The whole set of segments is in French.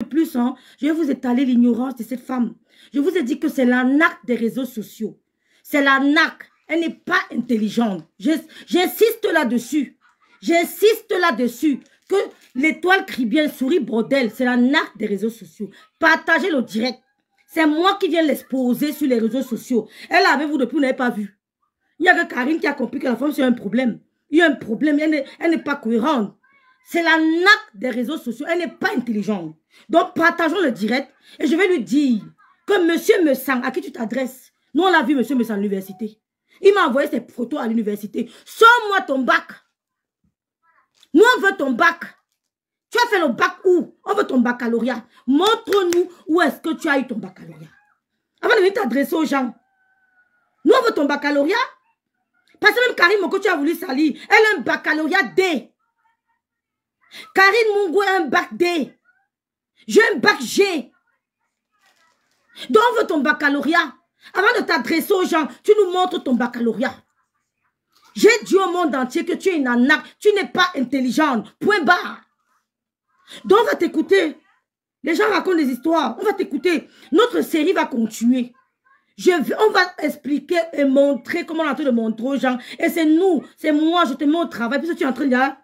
plus, hein, je vais vous étaler l'ignorance de cette femme. Je vous ai dit que c'est l'arnaque des réseaux sociaux. C'est l'arnaque. Elle n'est pas intelligente. J'insiste là-dessus. J'insiste là-dessus. Que l'étoile crie bien, souris brodel. C'est l'arnaque des réseaux sociaux. Partagez le direct. C'est moi qui viens l'exposer sur les réseaux sociaux. Elle est avec vous depuis, vous n'avez pas vu. Il n'y a que Karine qui a compris que la femme, c'est un problème. Il y a un problème. Elle n'est pas cohérente. C'est l'arnaque des réseaux sociaux. Elle n'est pas intelligente. Donc, partageons le direct. Et je vais lui dire que monsieur Messang, à qui tu t'adresses? Nous, on l'a vu, monsieur Messang, à l'université. Il m'a envoyé ses photos à l'université. Sors-moi ton bac. Nous, on veut ton bac. Tu as fait le bac où? On veut ton baccalauréat. Montre-nous où est-ce que tu as eu ton baccalauréat. Avant de venir t'adresser aux gens. Nous, on veut ton baccalauréat. Parce que même Karine, que tu as voulu salir, elle a un baccalauréat D. Karine Mungo a un bac D. J'ai un bac G. Donc, on veut ton baccalauréat. Avant de t'adresser aux gens, tu nous montres ton baccalauréat. J'ai dit au monde entier que tu es une arnaque. Tu n'es pas intelligente. Point barre. Donc, on va t'écouter. Les gens racontent des histoires. On va t'écouter. Notre série va continuer. On va expliquer et montrer comment on est en train de montrer aux gens. Et c'est nous, c'est moi, je te mets au travail. Puis tu es en train de dire,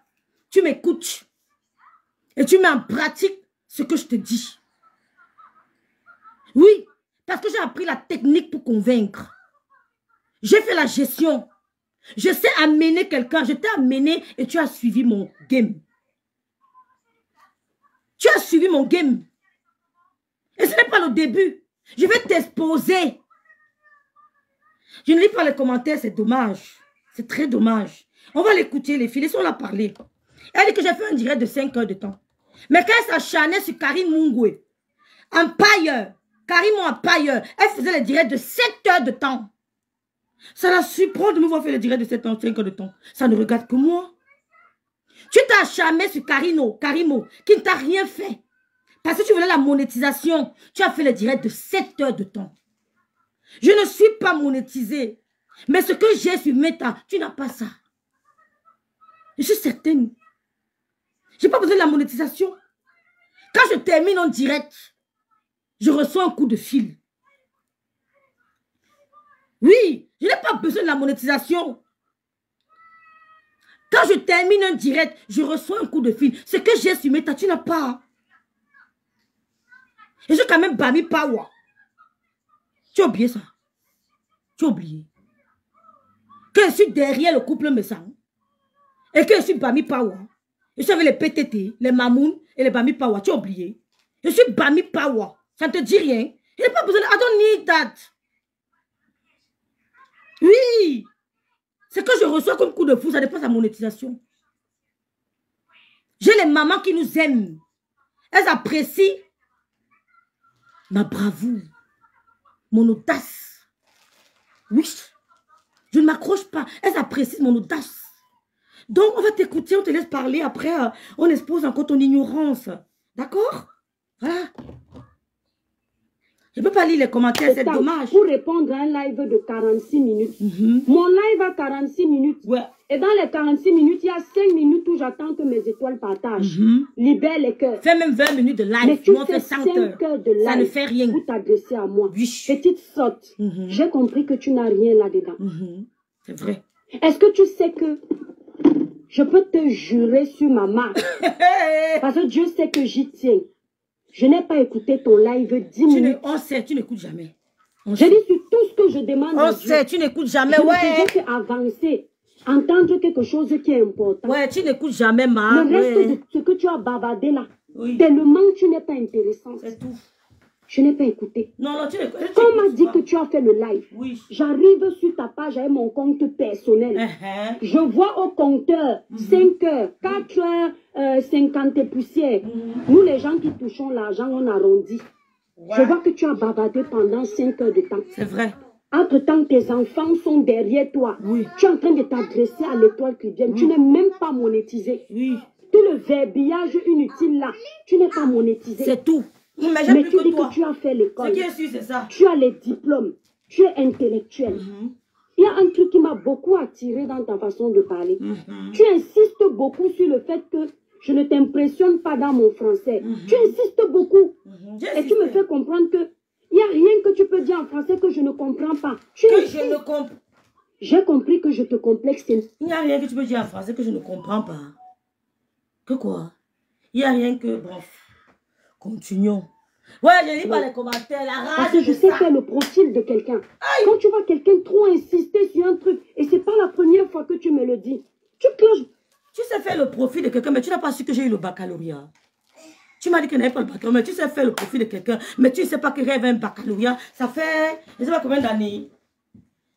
tu m'écoutes. Et tu mets en pratique ce que je te dis. Oui, parce que j'ai appris la technique pour convaincre. J'ai fait la gestion. Je sais amener quelqu'un. Je t'ai amené et tu as suivi mon game. Tu as suivi mon game. Et ce n'est pas le début. Je vais t'exposer. Je ne lis pas les commentaires, c'est dommage. C'est très dommage. On va l'écouter, les filles. Laissons la parler. Elle dit que j'ai fait un direct de 5 heures de temps. Mais quand elle s'acharnait sur Karine Mungwe, en pailleur, Karine en pailleur, elle faisait les directs de 7 heures de temps. Ça la surprend de me voir faire les directs de 7 heures, 5 heures de temps. Ça ne regarde que moi. Tu t'es acharné sur Karimo, qui ne t'a rien fait. Parce que tu voulais la monétisation. Tu as fait les directs de 7 heures de temps. Je ne suis pas monétisée. Mais ce que j'ai sur Meta, tu n'as pas ça. Je suis certaine. Je n'ai pas besoin de la monétisation. Quand je termine en direct, je reçois un coup de fil. Oui, je n'ai pas besoin de la monétisation. Quand je termine un direct, je reçois un coup de fil. Ce que j'ai sur Meta, tu n'as pas. Et j'ai quand même Bami Power. Tu as oublié ça. Tu as oublié. Que je suis derrière le couple Messang. Et que je suis Bami Power. Je suis avec les PTT, les Mamoun et les Bami Power. Tu as oublié. Je suis Bami Power. Ça ne te dit rien. Je n'ai pas besoin de... I don't need that. Oui. Ce que je reçois comme coup de fou, ça dépasse la monétisation. J'ai les mamans qui nous aiment. Elles apprécient ma bravoure, mon audace. Oui. Je ne m'accroche pas. Elles apprécient mon audace. Donc, on va t'écouter, on te laisse parler. Après, on expose encore ton ignorance. D'accord? Voilà. Je ne peux pas lire les commentaires, c'est dommage. Pour répondre à un live de 46 minutes. Mon live a 46 minutes. Ouais. Et dans les 46 minutes, il y a 5 minutes où j'attends que mes étoiles partagent. Libère les cœurs. Fais même 20 minutes de live. Mais tu moi, fais 5 heures de live. Ça ne fait rien. Pour t'adresser à moi. Oui. Petite sotte. J'ai compris que tu n'as rien là-dedans. C'est vrai. Est-ce que tu sais que je peux te jurer sur ma marque? Parce que Dieu sait que j'y tiens. Je n'ai pas écouté ton live 10 minutes. On sait, tu n'écoutes jamais. Je dis sur tout ce que je demande à Dieu. On sait, tu n'écoutes jamais. Je ne faisais qu'avancer, entendre quelque chose qui est important. Ouais, tu n'écoutes jamais, ma. Le reste de ce que tu as bavardé là, tellement tu n'es pas intéressant. C'est tout. Je n'ai pas écouté. Non, tu n'écoutes pas. Quand on m'a dit que tu as fait le live, oui. J'arrive sur ta page avec mon compte personnel. Je vois au compteur 5 heures, 4 heures, 50 et poussières. Nous, les gens qui touchons l'argent, on arrondit. Je vois que tu as bavardé pendant 5 heures de temps. C'est vrai. Entre-temps, tes enfants sont derrière toi. Oui. Tu es en train de t'adresser à l'étoile qui vient. Tu n'es même pas monétisé. Oui. Tout le verbillage inutile là, tu n'es pas monétisé. C'est tout. Mais tu dis que tu as fait l'école. Ce qui est sûr, c'est ça. Tu as les diplômes. Tu es intellectuel. Il y a un truc qui m'a beaucoup attiré dans ta façon de parler. Tu insistes beaucoup sur le fait que je ne t'impressionne pas dans mon français. Tu insistes beaucoup. Et tu me fais comprendre que il n'y a rien que tu peux dire en français que je ne comprends pas. Je ne comprends. J'ai compris que je te complexe. Il n'y a rien que tu peux dire en français que je ne comprends pas. Que quoi? Il n'y a rien que... Bref. Continuons. Ouais, je lis pas les commentaires. La rage. Parce que je sais faire le profil de quelqu'un. Quand tu vois quelqu'un trop insister sur un truc, et c'est pas la première fois que tu me le dis, tu cloches. Tu sais faire le profil de quelqu'un, mais tu n'as pas su que j'ai eu le baccalauréat. Tu m'as dit que n'avais pas le baccalauréat, mais tu sais faire le profil de quelqu'un, mais tu ne sais pas que j'avais un baccalauréat. Ça fait, je ne sais pas combien d'années.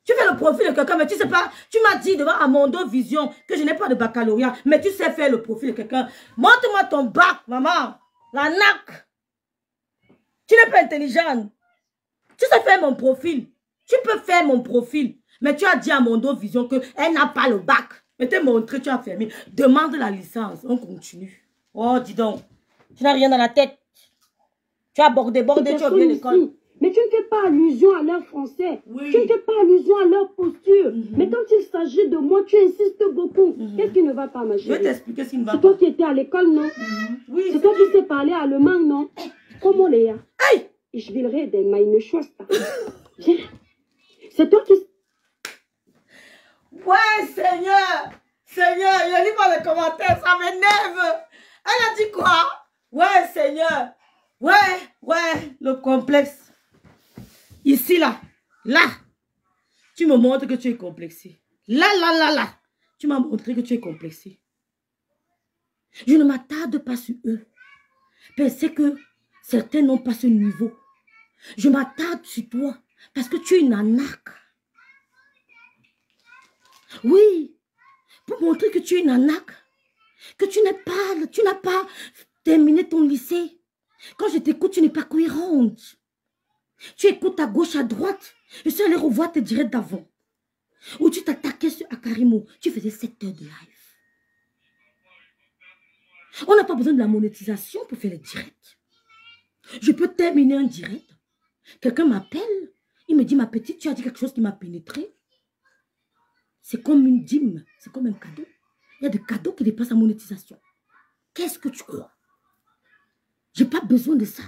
Tu fais le profil de quelqu'un, mais tu ne sais pas. Tu m'as dit devant Amondo Vision que je n'ai pas de baccalauréat, mais tu sais faire le profil de quelqu'un. Montre-moi ton bac, maman. La NAC. Tu n'es pas intelligente. Tu sais faire mon profil. Tu peux faire mon profil. Mais tu as dit à Amondo Vision qu'elle n'a pas le bac. Mais t'es montré, tu as fermé. Demande la licence. On continue. Oh, dis donc. Tu n'as rien dans la tête. Tu as bordé, tu as oublié l'école. Mais tu ne fais pas allusion à leur français. Oui. Tu ne fais pas allusion à leur posture. Mais quand il s'agit de moi, tu insistes beaucoup. Qu'est-ce qui ne va pas, ma chérie? Je vais t'expliquer ce qui ne va pas. C'est toi qui étais à l'école, non? Oui. C'est toi qui sais parler allemand, non? Comment les gars? Hey! Ich will reden, meine Schwester. C'est toi qui... Ouais, Seigneur! Seigneur, je lis pas les commentaires, ça m'énerve! Elle a dit quoi? Ouais, Seigneur! Ouais, le complexe. Ici, là, tu me montres que tu es complexé. Là, tu m'as montré que tu es complexé. Je ne m'attarde pas sur eux. Parce que certains n'ont pas ce niveau. Je m'attarde sur toi parce que tu es une anaque. Oui, pour montrer que tu es une anaque, que tu n'as pas terminé ton lycée. Quand je t'écoute, tu n'es pas cohérente. Tu écoutes à gauche, à droite. Je suis allée revoir tes directs d'avant. Où tu t'attaquais sur Akarimo. Tu faisais 7 heures de live. On n'a pas besoin de la monétisation pour faire les directs. Je peux terminer un direct. Quelqu'un m'appelle. Il me dit, ma petite, tu as dit quelque chose qui m'a pénétré. C'est comme une dîme. C'est comme un cadeau. Il y a des cadeaux qui dépassent la monétisation. Qu'est-ce que tu crois? Je n'ai pas besoin de ça.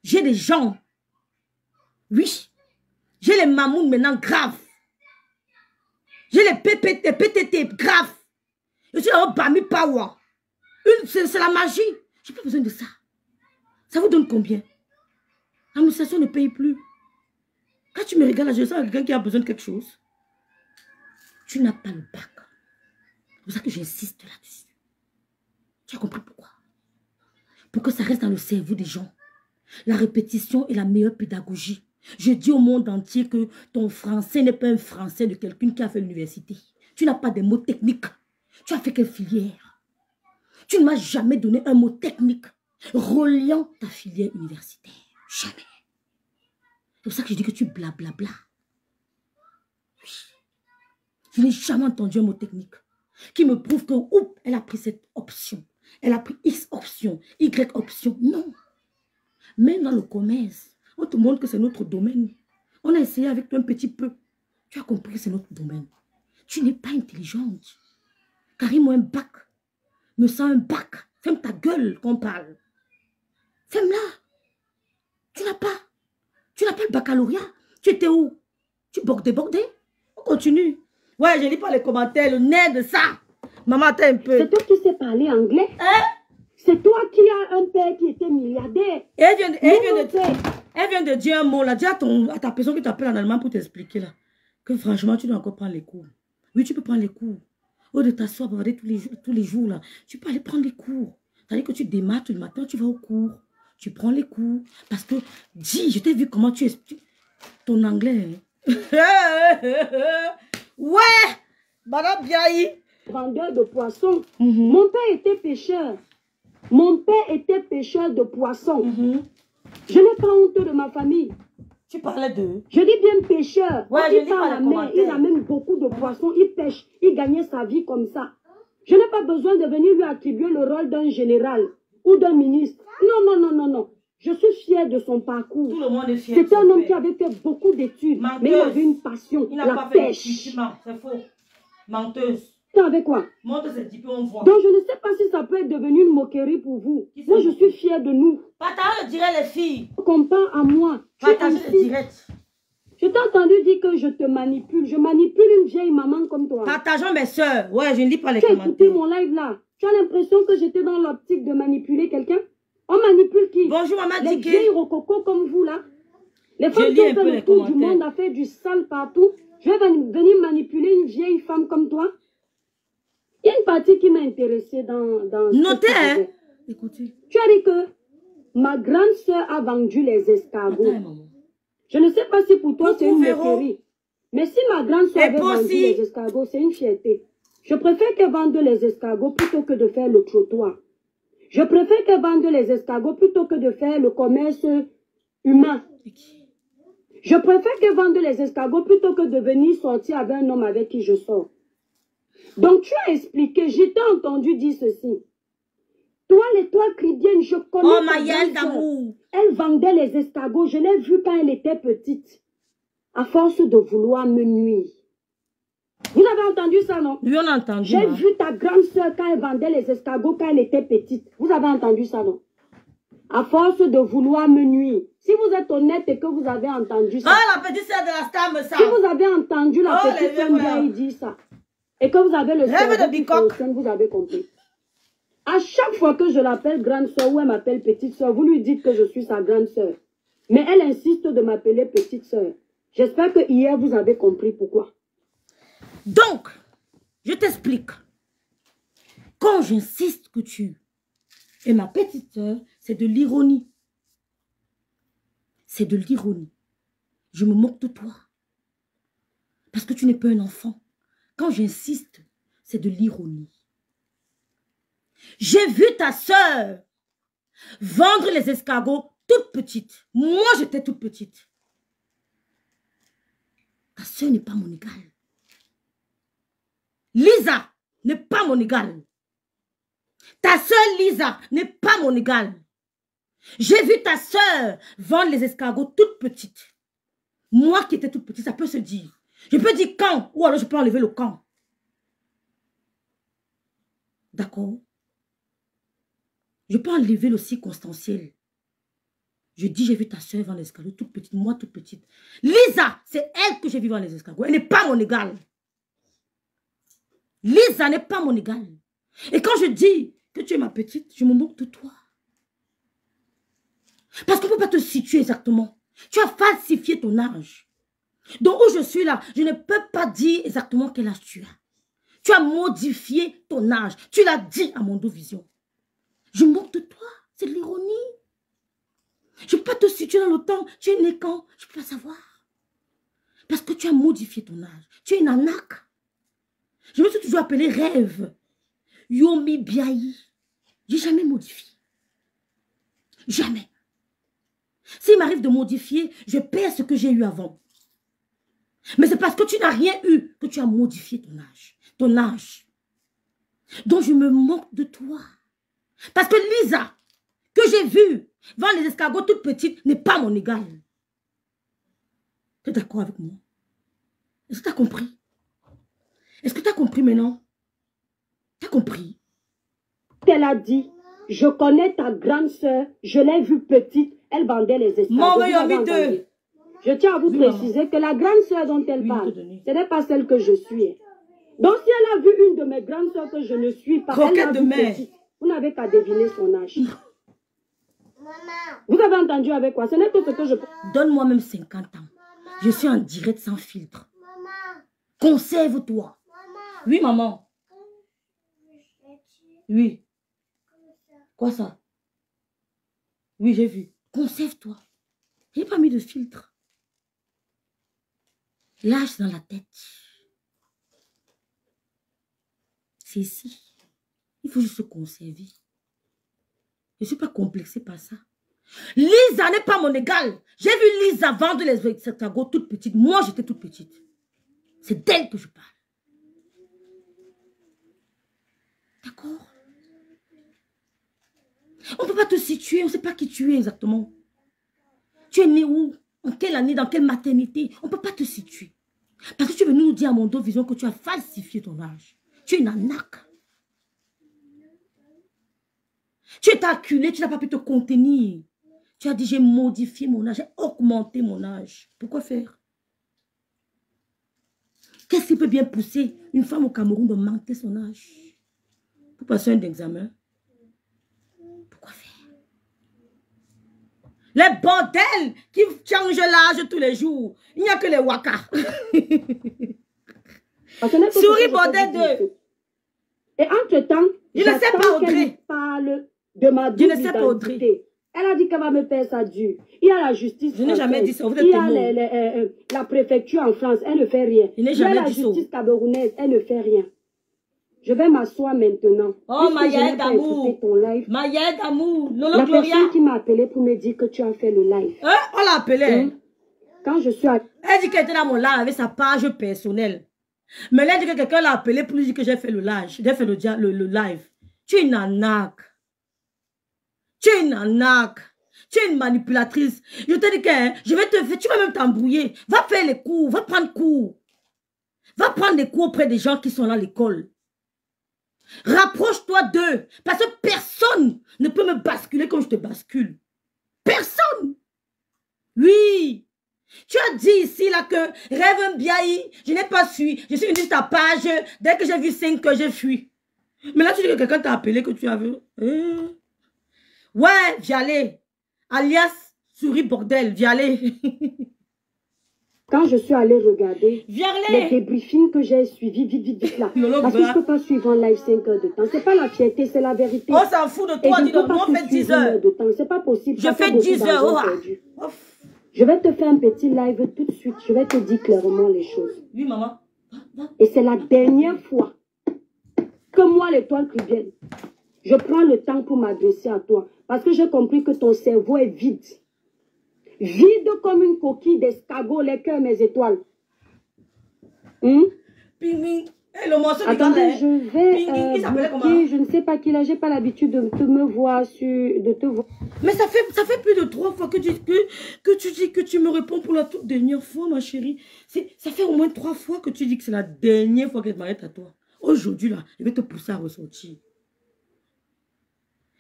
J'ai des gens. Oui. J'ai les mamounes maintenant graves. J'ai les PTT graves. Je suis dans Bami Power. C'est la magie. Je n'ai pas besoin de ça. Ça vous donne combien? L'administration ne paye plus. Quand tu me regardes là, je sens quelqu'un qui a besoin de quelque chose. Tu n'as pas le bac. C'est pour ça que j'insiste là-dessus. Tu as compris pourquoi? Pour que ça reste dans le cerveau des gens. La répétition est la meilleure pédagogie. Je dis au monde entier que ton français n'est pas un français de quelqu'un qui a fait l'université. Tu n'as pas des mots techniques. Tu as fait quelle filière? Tu ne m'as jamais donné un mot technique reliant ta filière universitaire. Jamais. C'est pour ça que je dis que tu blablabla. Oui. Je n'ai jamais entendu un mot technique qui me prouve que, oups, elle a pris cette option. Elle a pris X option, Y option. Non. Même dans le commerce, on te montre que c'est notre domaine. On a essayé avec toi un petit peu. Tu as compris que c'est notre domaine. Tu n'es pas intelligente. Karim, un bac. Me sens un bac. Ferme ta gueule qu'on parle. Ferme-la. Tu n'as pas. Tu n'as pas le baccalauréat. Tu étais où? Tu bordais. On continue. Ouais, je lis pas les commentaires. Le nez de ça. Maman, t'es un peu. C'est toi qui sais parler anglais? Hein? C'est toi qui as un père qui était milliardaire. Elle vient de dire un mot là. Dis à ta personne qui t'appelle en allemand pour t'expliquer là. Que franchement, tu dois encore prendre les cours. Oui, tu peux prendre les cours. Au lieu de t'asseoir pour regarder tous les jours là. Tu peux aller prendre les cours. C'est-à-dire que tu démarres tout le matin, tu vas au cours. Tu prends les cours. Parce que, dis, je t'ai vu comment tu expliques ton anglais. Ouais! Madame Biaï. Vendeur de poissons. Mon père était pêcheur. Mon père était pêcheur de poissons. Je n'ai pas honte de ma famille. Tu parlais d'eux. Je dis bien pêcheur. Ouais, il part à la mer, il amène beaucoup de poissons, il pêche, il gagnait sa vie comme ça. Je n'ai pas besoin de venir lui attribuer le rôle d'un général ou d'un ministre. Non. Je suis fière de son parcours. Tout le monde est fier. C'était un homme qui avait fait beaucoup d'études, mais il avait une passion, il n'a la pas pêche. C'est faux. Menteuse. avec quoi? Montre ce diplôme, on voit. Donc je ne sais pas si ça peut être devenu une moquerie pour vous. Moi je suis fière de nous. Partagez le direct les filles. Compare à moi. Partagez le direct. Je t'ai entendu dire que je te manipule. Je manipule une vieille maman comme toi. Partageons mes soeurs. Ouais, je ne lis pas les commentaires. Tu as écouté commentaires. mon live là. Tu as l'impression que j'étais dans l'optique de manipuler quelqu'un? On manipule qui? Bonjour maman Les Diké. vieilles rococo comme vous là. Les femmes qui ont fait le tour du monde, a fait du sale partout. Je vais venir manipuler une vieille femme comme toi. Il y a une partie qui m'a intéressée dans notez, hein? Écoutez. Tu as dit que ma grande soeur a vendu les escargots. Attends, je ne sais pas si pour toi c'est une moquerie. Mais si ma grande soeur avait vendu les escargots, c'est une fierté. Je préfère qu'elle vende les escargots plutôt que de faire le trottoir. Je préfère qu'elle vende les escargots plutôt que de faire le commerce humain. Je préfère qu'elle vende les escargots plutôt que de venir sortir avec un homme avec qui je sors. Donc tu as expliqué, j'ai entendu dire ceci. Toi, l'étoile chrétienne, je connais. Oh, Maëlle d'amour. Elle vendait les escargots. Je l'ai vue quand elle était petite. À force de vouloir me nuire. Vous avez entendu ça, non? Oui, on a entendu. J'ai vu ta grande soeur quand elle vendait les escargots quand elle était petite. Vous avez entendu ça, non? À force de vouloir me nuire. Si vous êtes honnête et que vous avez entendu ça. Oh, la petite soeur de la star me ça. Si vous avez entendu la petite soeur dire ça. Et que vous avez le cerveau qui fonctionne, vous avez compris. À chaque fois que je l'appelle grande soeur ou elle m'appelle petite soeur, vous lui dites que je suis sa grande soeur. Mais elle insiste de m'appeler petite soeur. J'espère que hier vous avez compris pourquoi. Donc, je t'explique. Quand j'insiste que tu es ma petite soeur, c'est de l'ironie. C'est de l'ironie. Je me moque de toi. Parce que tu n'es pas un enfant. Quand j'insiste, c'est de l'ironie. J'ai vu ta soeur vendre les escargots toute petite. Moi, j'étais toute petite. Ta soeur n'est pas mon égale. Lisa n'est pas mon égale. Ta soeur Lisa n'est pas mon égale. J'ai vu ta soeur vendre les escargots toute petite. Moi qui étais toute petite, ça peut se dire. Je peux dire quand, ou alors je peux enlever le quand. D'accord? Je peux enlever le circonstanciel. Je dis, j'ai vu ta soeur vendre les escargots toute petite, moi toute petite. Lisa, c'est elle que j'ai vu vendre les escargots. Elle n'est pas mon égale. Lisa n'est pas mon égale. Et quand je dis que tu es ma petite, je me moque de toi. Parce qu'on ne peut pas te situer exactement. Tu as falsifié ton âge. Donc où je suis là, je ne peux pas dire exactement quel âge tu as. Tu as modifié ton âge. Tu l'as dit à Mondo Vision. Je me moque de toi. C'est de l'ironie. Je ne peux pas te situer dans le temps. Tu es né quand? Je ne peux pas savoir. Parce que tu as modifié ton âge. Tu es une arnaque. Je me suis toujours appelée Rêve. Yomi Biaï. J'ai jamais modifié. Jamais. S'il m'arrive de modifier, je perds ce que j'ai eu avant. Mais c'est parce que tu n'as rien eu que tu as modifié ton âge. Ton âge. Donc je me moque de toi. Parce que Lisa, que j'ai vue vendre les escargots toutes petites, n'est pas mon égale. Tu es d'accord avec moi? Est-ce que tu as compris? Est-ce que tu as compris maintenant? Tu as compris? Elle a dit, je connais ta grande soeur, je l'ai vue petite, elle vendait les escargots. Je tiens à vous préciser que la grande soeur dont elle parle, ce n'est pas celle que je suis. Donc si elle a vu une de mes grandes soeurs que je ne suis pas, elle a vu petite, vous n'avez qu'à deviner son âge. Vous avez entendu avec quoi? Ce n'est que ce que je... Donne-moi même 50 ans. Je suis en direct sans filtre. Conserve-toi. Oui, maman. Oui. Quoi ça? Oui, j'ai vu. Conserve-toi. Je n'ai pas mis de filtre. L'âge dans la tête. C'est ici. Il faut juste se conserver. Je ne suis pas complexée par ça. Lisa n'est pas mon égale. J'ai vu Lisa vendre les escargots toute petite. Moi, j'étais toute petite. C'est d'elle que je parle. D'accord? On ne peut pas te situer. On ne sait pas qui tu es exactement. Tu es né où? En quelle année? Dans quelle maternité? On ne peut pas te situer. Parce que tu veux nous dire à Mondo Vision que tu as falsifié ton âge. Tu es une arnaque. Tu es acculé, tu n'as pas pu te contenir. Tu as dit, j'ai modifié mon âge, j'ai augmenté mon âge. Pourquoi faire? Qu'est-ce qui peut bien pousser une femme au Cameroun d'augmenter son âge? Pour passer un examen? Pourquoi faire? Les bordels qui changent l'âge tous les jours. Il n'y a que les waka. Souris bordel 2. Et entre-temps, je ne sais pas, Audrey. Parle de ma double identité. Elle a dit qu'elle va me faire ça dur. Il y a la justice. Je n'ai jamais dit ça. Vous êtes il y a la préfecture en France. Elle ne fait rien. Il n'y a la justice camerounaise. Elle ne fait rien. Je vais m'asseoir maintenant. Oh, Maya d'amour. Maya d'amour. La personne qui m'a appelé pour me dire que tu as fait le live. On l'a appelé. Quand je suis... Elle dit qu'elle était dans mon live avec sa page personnelle. Mais elle dit que quelqu'un l'a appelé pour lui dire que j'ai fait le live. J'ai fait le live. Tu es une arnaque. Tu es une arnaque. Tu es une manipulatrice. Je te dis que je vais te faire, tu vas même t'embrouiller. Va faire les cours, va prendre cours. Va prendre des cours auprès des gens qui sont là à l'école. Rapproche-toi d'eux. Parce que personne ne peut me basculer comme je te bascule. Personne. Oui. Tu as dit ici là que Rêve Mbiaye, je n'ai pas su. Je suis venue sur ta page. Dès que j'ai vu 5 que j'ai fui. Mais là tu dis que quelqu'un t'a appelé que tu as vu. Ouais, Vialet. Alias Souris Bordel, Vialet. Quand je suis allée regarder les débriefings que j'ai suivis, vite là. Parce que je ne peux pas suivre en live 5 heures de temps. C'est pas la fierté, c'est la vérité. On s'en fout de toi, dis donc. Moi, on fait 10 heures. C'est pas possible. Je fais 10 heures. Je vais te faire un petit live tout de suite. Je vais te dire clairement les choses. Oui, maman. Et c'est la dernière fois que moi, l'étoile chrétienne, je prends le temps pour m'adresser à toi. Parce que j'ai compris que ton cerveau est vide. Vide comme une coquille d'escargot, les cœurs, mes étoiles. Ping, hey, le morceau attendez, je vais bloquer, je ne sais pas qui là, j'ai pas l'habitude de me voir de te voir. Mais ça fait plus de 3 fois que tu dis que tu me réponds pour la toute dernière fois, ma chérie. Ça fait au moins 3 fois que tu dis que c'est la dernière fois que je m'arrête à toi. Aujourd'hui, là, je vais te pousser à ressortir.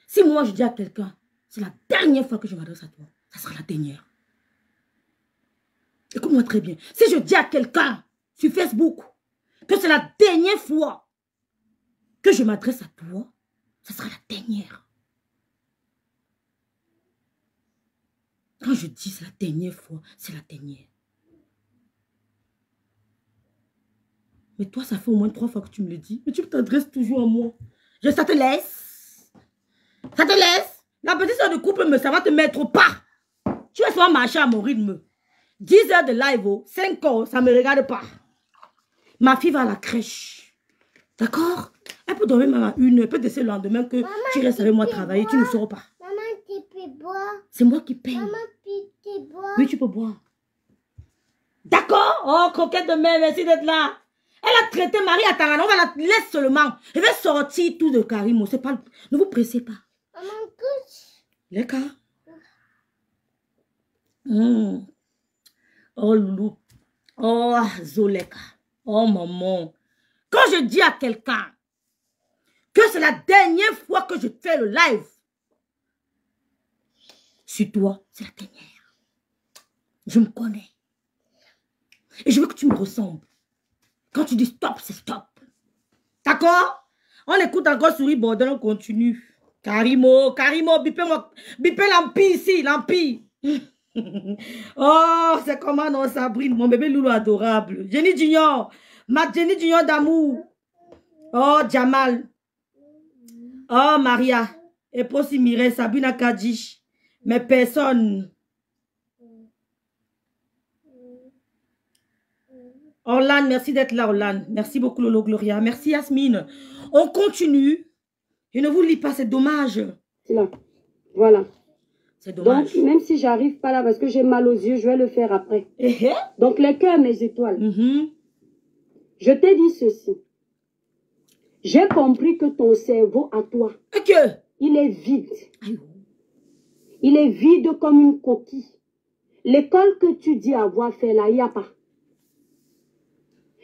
Si moi, je dis à quelqu'un, c'est la dernière fois que je m'adresse à toi, ça sera la dernière. Écoute-moi très bien. Si je dis à quelqu'un sur Facebook que c'est la dernière fois que je m'adresse à toi, ça sera la dernière. Quand je dis c'est la dernière fois, c'est la dernière. Mais toi, ça fait au moins 3 fois que tu me le dis. Mais tu t'adresses toujours à moi. Ça te laisse. Ça te laisse. La petite soeur de couple, ça va te mettre au pas. Tu vas souvent marcher à mon rythme. 10 heures de live, 5 heures, ça ne me regarde pas. Ma fille va à la crèche. D'accord? Elle peut dormir même à 1 heure. Elle peut décider le lendemain que maman, tu restes avec moi travailler. Tu ne sors pas. Maman, tu peux boire. C'est moi qui paye. Maman, tu peux boire. Oui, tu peux boire. D'accord? Oh, coquette de mère, merci d'être là. Elle a traité Marie à Tarana. On va la laisser seulement. Elle va sortir tout de Karimo. C'est pas... Ne vous pressez pas. Maman, couche. Les cas. Oh, loulou. Oh, Zoleka. Oh, maman. Quand je dis à quelqu'un que c'est la dernière fois que je fais le live, sur toi, c'est la dernière. Je me connais. Et je veux que tu me ressembles. Quand tu dis stop, c'est stop. D'accord? On écoute encore Souris Bordel, on continue. Karimo, bipez l'empire ici, l'empire. Oh, c'est comment non, Sabrine, mon bébé loulou adorable. Jenny Junior, ma Jenny Junior d'amour. Oh, Jamal. Oh, Maria. Et Possi Mireille, Sabina Kadish. Mais personne. Orlane, merci d'être là, Orlane. Merci beaucoup, Lolo Gloria. Merci, Yasmine. On continue. Je ne vous lis pas, c'est dommage. C'est là. Voilà. C'est dommage. Donc, même si j'arrive pas là parce que j'ai mal aux yeux, je vais le faire après. Donc, les cœurs, mes étoiles. Je t'ai dit ceci. J'ai compris que ton cerveau à toi, il est vide. Il est vide comme une coquille. L'école que tu dis avoir fait là, il n'y a pas.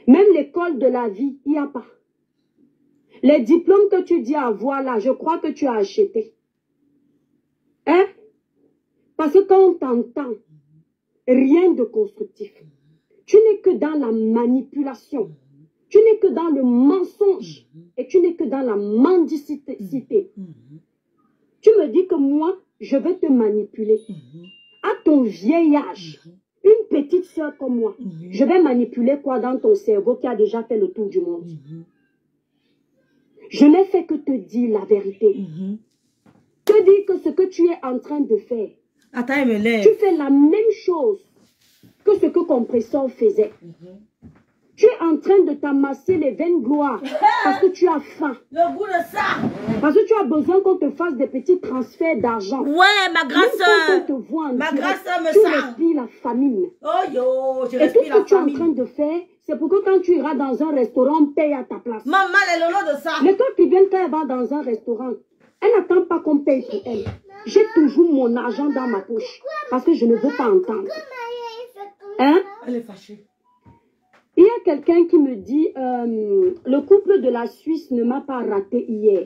Même l'école de la vie, il n'y a pas. Les diplômes que tu dis avoir là, je crois que tu as acheté. Hein? Parce que quand on t'entend, rien de constructif. Tu n'es que dans la manipulation. Tu n'es que dans le mensonge. Et tu n'es que dans la mendicité. Tu me dis que moi, je vais te manipuler. À ton vieil âge, une petite soeur comme moi, je vais manipuler quoi dans ton cerveau qui a déjà fait le tour du monde? Je n'ai fait que te dire la vérité. Te dire que ce que tu es en train de faire, attends, me lève. Tu fais la même chose que ce que Compressor faisait. Tu es en train de t'amasser les veines gloires parce que tu as faim. Le goût de ça. Parce que tu as besoin qu'on te fasse des petits transferts d'argent. Ouais, ma grande soeur. Ma grande soeur me tu sent. respires la famine. Oh yo, je Et respire tout ce la que tu es en famine. train de faire, c'est pour que quand tu iras dans un restaurant, on paye à ta place. Maman, elle est le nom de ça. Mais quand tu viens, quand elle va dans un restaurant, elle n'attend pas qu'on paye pour elle. J'ai toujours mon argent dans ma poche parce que je ne veux pas entendre. Hein? Elle est fâchée. Il y a quelqu'un qui me dit, le couple de la Suisse ne m'a pas raté hier.